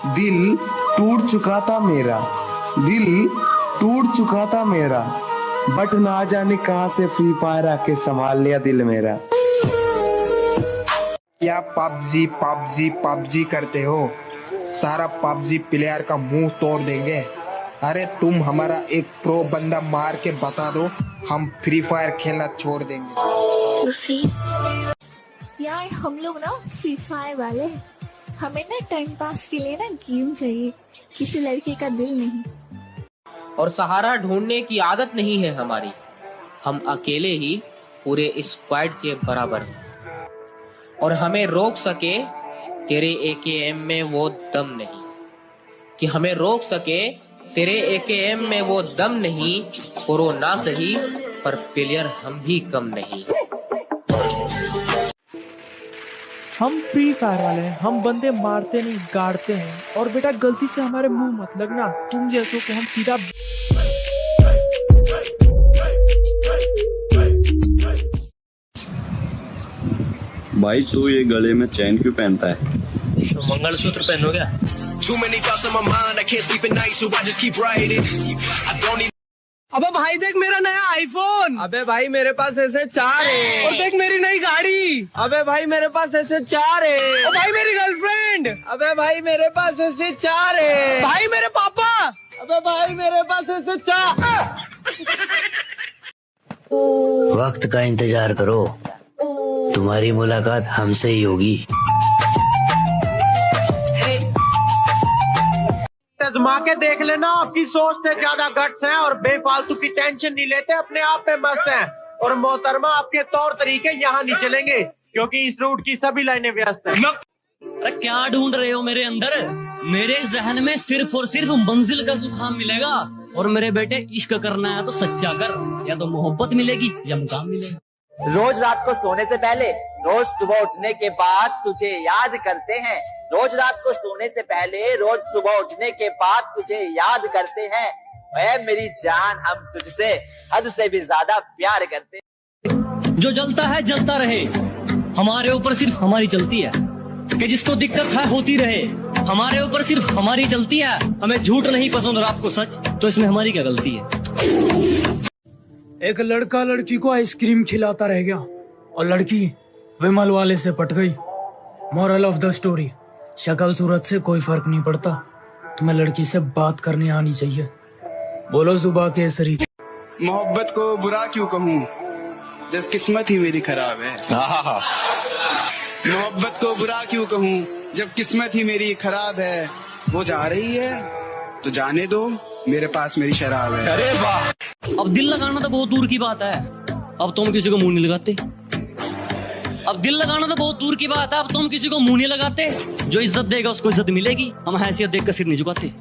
दिल टूट चुका था मेरा, दिल टूट चुका था मेरा, बट ना जाने कहां से फ्री फायर आके संभाल लिया दिल मेरा। क्या पबजी पबजी पबजी करते हो? सारा पबजी प्लेयर का मुंह तोड़ देंगे। अरे तुम हमारा एक प्रो बंदा मार के बता दो, हम फ्री फायर खेलना छोड़ देंगे। यार हम लोग ना फ्री फायर वाले, हमें ना टाइम पास के लिए ना गेम चाहिए, किसी लड़के का दिल नहीं। और सहारा ढूंढने की आदत नहीं है हमारी, हम अकेले ही पूरे स्क्वाड के बराबर हैं। और हमें रोक सके तेरे AKM में वो दम नहीं, कि हमें रोक सके तेरे AKM में वो दम नहीं। प्रो ना सही पर प्लेयर हम भी कम नहीं। हम फ्री फायर वाले हैं, हम बंदे मारते नहीं गाड़ते हैं। और बेटा गलती से हमारे मुंह मत लगना, तुम जैसों को हम सीधा। भाई तू ये गले में चैन क्यों पहनता है? तो मंगलसूत्र पहनो क्या? अबे भाई देख मेरा नया आईफोन। अबे भाई मेरे पास ऐसे 4 है। और देख मेरी नई गाड़ी। अबे भाई मेरे पास ऐसे 4 है। और भाई मेरी गर्लफ्रेंड। अबे भाई मेरे पास ऐसे 4 है। भाई मेरे पापा। अबे भाई मेरे पास ऐसे 4। वक्त का इंतजार करो, तुम्हारी मुलाकात हमसे ही होगी। आजमा के देख लेना, आपकी सोच से ज्यादा गट्स हैं और बेफालतू की टेंशन नहीं लेते, अपने आप पे मस्त हैं। और मोहतरमा आपके तौर तरीके यहाँ नहीं चलेंगे, क्योंकि इस रूट की सभी लाइनें व्यस्त हैं। अरे क्या ढूंढ रहे हो मेरे अंदर? मेरे जहन में सिर्फ और सिर्फ मंजिल का सुखाम मिलेगा। और मेरे बेटे इश्क करना है तो सच्चा कर, या तो मोहब्बत मिलेगी या मुकाम मिलेगा। रोज रात को सोने से पहले, रोज सुबह उठने के बाद तुझे याद करते हैं। रोज रात को सोने से पहले, रोज सुबह उठने के बाद तुझे याद करते हैं। ऐ मेरी जान, हम तुझसे हद से भी ज्यादा प्यार करते हैं। जो जलता है जलता रहे, हमारे ऊपर सिर्फ हमारी चलती है। कि जिसको दिक्कत है होती रहे, हमारे ऊपर सिर्फ हमारी चलती है। हमें झूठ नहीं पसंद और आपको सच, तो इसमें हमारी क्या गलती है? एक लड़का लड़की को आइसक्रीम खिलाता रह गया और लड़की विमल वाले से पट गई। मोरल ऑफ द स्टोरी, शक्ल सूरत से कोई फर्क नहीं पड़ता, तुम्हें लड़की से बात करनी आनी चाहिए। बोलो जुबा केसरी। मोहब्बत को बुरा क्यों कहूँ जब किस्मत ही मेरी खराब है। मोहब्बत को बुरा क्यों कहूँ जब किस्मत ही मेरी खराब है। वो जा रही है तो जाने दो, मेरे पास मेरी शराब है। अरे वाह! अब दिल लगाना तो बहुत दूर की बात है, अब तुम किसी को मुंह नहीं लगाते। अब दिल लगाना तो बहुत दूर की बात है, अब तुम किसी को मुंह नहीं लगाते। जो इज्जत देगा उसको इज्जत मिलेगी, हम हैसियत देख कर सिर नहीं झुकाते।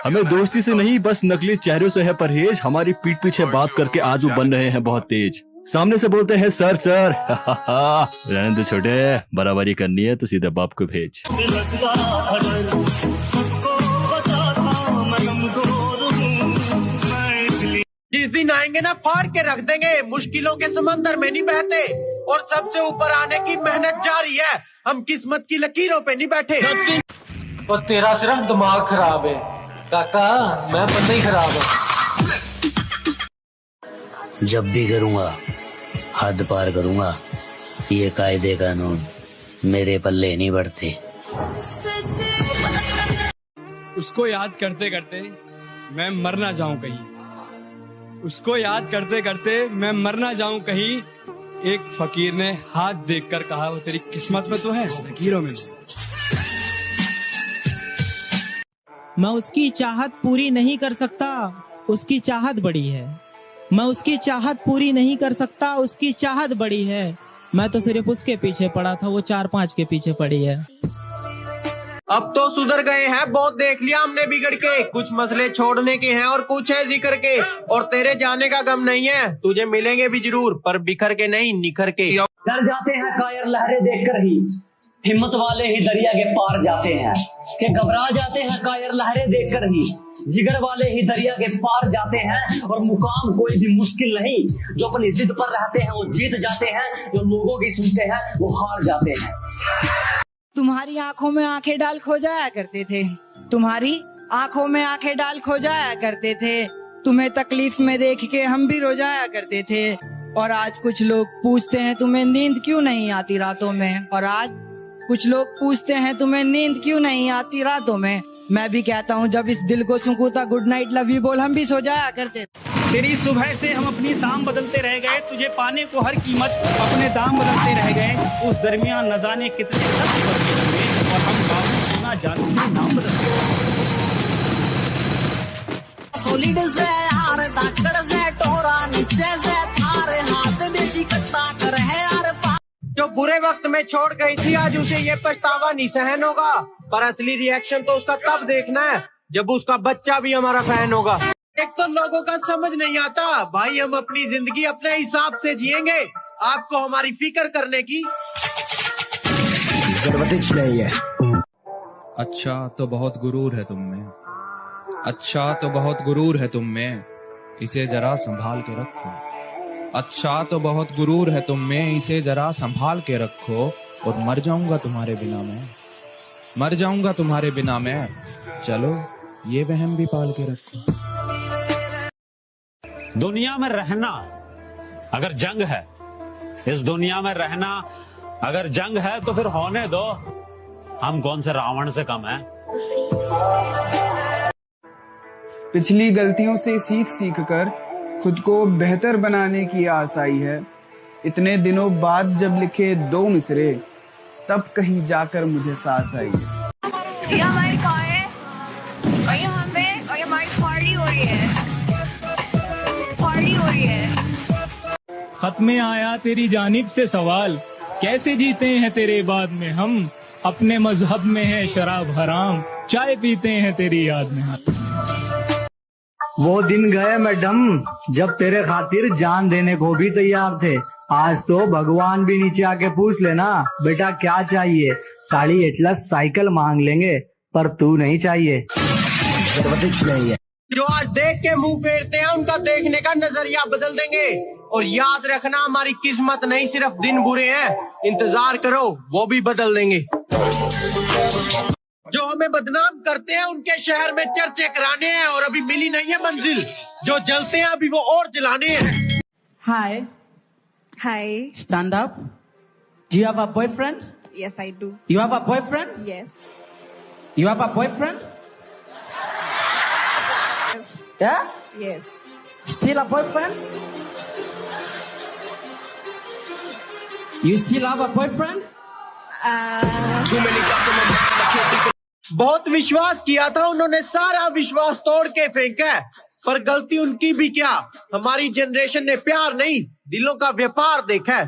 हमें दोस्ती से नहीं बस नकली चेहरों से है परहेज। हमारी पीठ पीछे बात करके आज वो बन रहे हैं बहुत तेज। सामने से बोलते हैं सर सर, रहने दो छोटे, बराबरी करनी है तो सीधे बाप को भेज। जिस दिन आएंगे ना फाड़ के रख देंगे, मुश्किलों के समंदर में नहीं बहते और सबसे ऊपर आने की मेहनत जारी है, हम किस्मत की लकीरों पे नहीं बैठे। और तेरा सिर्फ दिमाग खराब है काका, मैं बंदा ही खराब है। जब भी करूँगा हद पार करूँगा, ये कायदे कानून मेरे पल्ले नहीं बढ़ते। उसको याद करते करते मैं मर ना जाऊं कहीं, उसको याद करते करते मैं मर ना जाऊं कहीं। एक फकीर ने हाथ देखकर कहा, वो तेरी किस्मत में तो है, लकीरों में। मैं उसकी चाहत पूरी नहीं कर सकता, उसकी चाहत बड़ी है। मैं उसकी चाहत पूरी नहीं कर सकता, उसकी चाहत बड़ी है। मैं तो सिर्फ उसके पीछे पड़ा था, वो 4-5 के पीछे पड़ी है। अब तो सुधर गए हैं, बहुत देख लिया हमने बिगड़ के। कुछ मसले छोड़ने के हैं और कुछ है जिक्र के। और तेरे जाने का गम नहीं है, तुझे मिलेंगे भी जरूर, पर बिखर के नहीं निखर के। डर जाते हैं कायर लहरें देखकर ही, हिम्मत वाले ही दरिया के पार जाते हैं। कि घबरा जाते हैं कायर लहरें देखकर ही, जिगर वाले ही दरिया के पार जाते हैं। और मुकाम कोई भी मुश्किल नहीं, जो अपनी जिद पर रहते हैं वो जीत जाते हैं, जो लोगों की सुनते हैं वो हार जाते हैं। तुम्हारी आंखों में आंखें डाल खो जाया करते थे, तुम्हारी आंखों में आंखें डाल खो जाया करते थे। तुम्हें तकलीफ में देख के हम भी रो जाया करते थे। और आज कुछ लोग पूछते हैं तुम्हें नींद क्यों नहीं आती रातों में, और आज कुछ लोग पूछते हैं तुम्हें नींद क्यों नहीं आती रातों में। मैं भी कहता हूँ जब इस दिल को सुकूता गुड नाइट लव यू बोल हम भी सो जाया करते। तेरी सुबह से हम अपनी शाम बदलते रह गए, तुझे पाने को हर कीमत अपने दाम बदलते रह गए। उस दरमियान न जाने कितने सख्त फर्क लगे और हम बाबू ना जानू के नाम बदलते रहे। सॉलिड से यार ताकड़ से टोरा नीचे से थारे हाथ देसी कट्टा कर है यार। जो बुरे वक्त में छोड़ गई थी आज उसे ये पछतावा नहीं सहन होगा, पर असली रिएक्शन तो उसका तब देखना है जब उसका बच्चा भी हमारा फैन होगा। एक तो लोगों का समझ नहीं आता भाई, हम अपनी जिंदगी अपने हिसाब से जिएंगे, आपको हमारी फिक्र करने की जरूरत नहीं है। अच्छा तो बहुत गुरूर है तुम में, अच्छा तो बहुत गुरूर है तुम में, इसे जरा संभाल के रखो। अच्छा तो बहुत गुरूर है तुम में, इसे जरा संभाल के रखो। और मर जाऊंगा तुम्हारे बिना मैं, मर जाऊंगा तुम्हारे बिना मैं, चलो ये वहम भी पाल के रखो। दुनिया में रहना अगर जंग है, इस दुनिया में रहना अगर जंग है तो फिर होने दो, हम कौन से रावण से कम हैं। पिछली गलतियों से सीख सीख कर खुद को बेहतर बनाने की आस आई है। इतने दिनों बाद जब लिखे 2 मिसरे, तब कहीं जाकर मुझे सांस आई है। ये हमारी कार है और ये हमारी पार्टी हो रही है, पार्टी हो रही है। खत में आया तेरी जानिब से सवाल, कैसे जीते हैं तेरे बाद में हम, अपने मजहब में है शराब हराम, चाय पीते हैं तेरी याद में। वो दिन गए मैडम जब तेरे खातिर जान देने को भी तैयार थे। आज तो भगवान भी नीचे आके पूछ लेना बेटा क्या चाहिए, साड़ी एटलस साइकिल मांग लेंगे, पर तू नहीं चाहिए। जो आज देख के मुंह फेरते हैं उनका देखने का नजरिया बदल देंगे। और याद रखना हमारी किस्मत नहीं सिर्फ दिन बुरे हैं, इंतजार करो वो भी बदल देंगे। जो हमें बदनाम करते हैं उनके शहर में चर्चे कराने हैं और अभी मिली नहीं है मंजिल, जो जलते हैं अभी वो और जलाने हैं। हाय Hi. stand up. Do you have a boyfriend? Yes, I do. You have a boyfriend? Yes. You have a boyfriend? Yeah? Yes. Still a boyfriend? You still have a boyfriend? बहुत विश्वास किया था उन्होंने, सारा विश्वास तोड़ के फेंका है। पर गलती उनकी भी क्या, हमारी जनरेशन ने प्यार नहीं दिलों का व्यापार देखा है।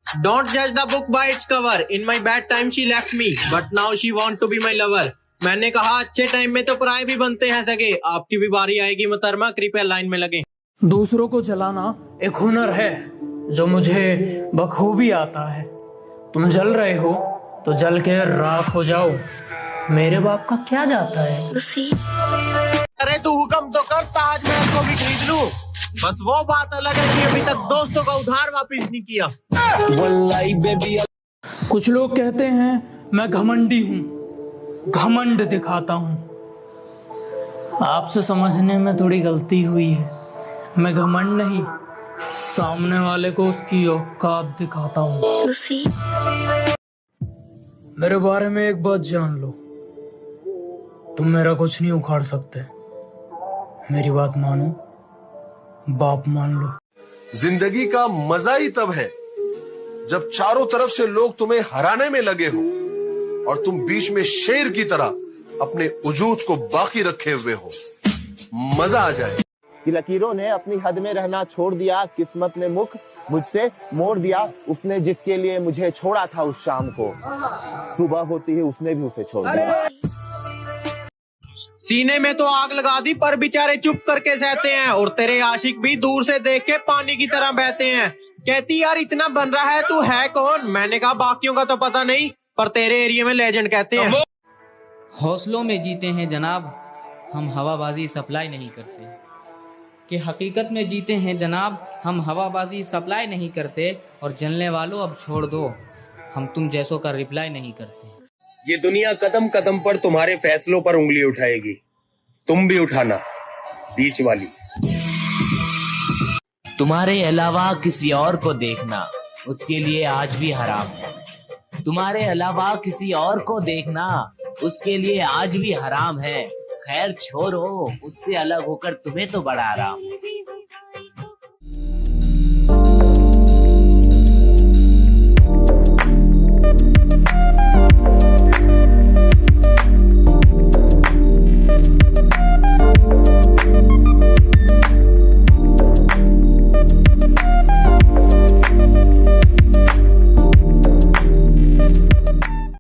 डोंट जज the book by its cover, in my bad time she left me but now she want to be my lover. मैंने कहा अच्छे टाइम में तो पराए भी बनते हैं सगे, आपकी भी बारी आएगी मोहतरमा, कृपया लाइन में लगे। दूसरों को जलाना एक हुनर है जो मुझे बखूबी आता है। तुम जल रहे हो तो जल के राख हो जाओ, मेरे बाप का क्या जाता है। अरे तू हुक्म तो कर, ताजमहल को भी खरीद लूं। बस वो बात अलग है कि अभी तक दोस्तों का उधार वापस नहीं किया। कुछ लोग कहते हैं मैं घमंडी हूँ, घमंड दिखाता हूँ। आपसे समझने में थोड़ी गलती हुई है, मैं घमंड नहीं, सामने वाले को उसकी औकात दिखाता हूँ। मेरे बारे में एक बात जान लो, तुम मेरा कुछ नहीं उखाड़ सकते। मेरी बात मानो, बाप मान लो। जिंदगी का मजा ही तब है जब चारों तरफ से लोग तुम्हें हराने में लगे हो और तुम बीच में शेर की तरह अपने वजूद को बाकी रखे हुए हो। मजा आ जाए। कि लकीरों ने अपनी हद में रहना छोड़ दिया, किस्मत ने मुख मुझसे मोड़ दिया। उसने जिसके लिए मुझे छोड़ा था उस शाम को, सुबह होती ही उसने भी उसे छोड़ दिया। सीने में तो आग लगा दी पर बेचारे चुप करके सहते हैं, और तेरे आशिक भी दूर से देख के पानी की तरह बहते हैं। कहती यार इतना बन रहा है तू है कौन, मैंने कहा बाकियों का तो पता नहीं पर तेरे एरिया में लेजेंड कहते हैं। हौसलों में जीते हैं जनाब, हम हवाबाजी सप्लाई नहीं करते। कि हकीकत में जीते हैं जनाब, हम हवाबाजी सप्लाई नहीं करते। और जलने वालों अब छोड़ दो, हम तुम जैसों का रिप्लाई नहीं करते। ये दुनिया कदम कदम पर तुम्हारे फैसलों पर उंगली उठाएगी, तुम भी उठाना बीच वाली। तुम्हारे अलावा किसी और को देखना उसके लिए आज भी हराम है। तुम्हारे अलावा किसी और को देखना उसके लिए आज भी हराम है। खैर छोड़ो, उससे अलग होकर तुम्हें तो बड़ा आराम है।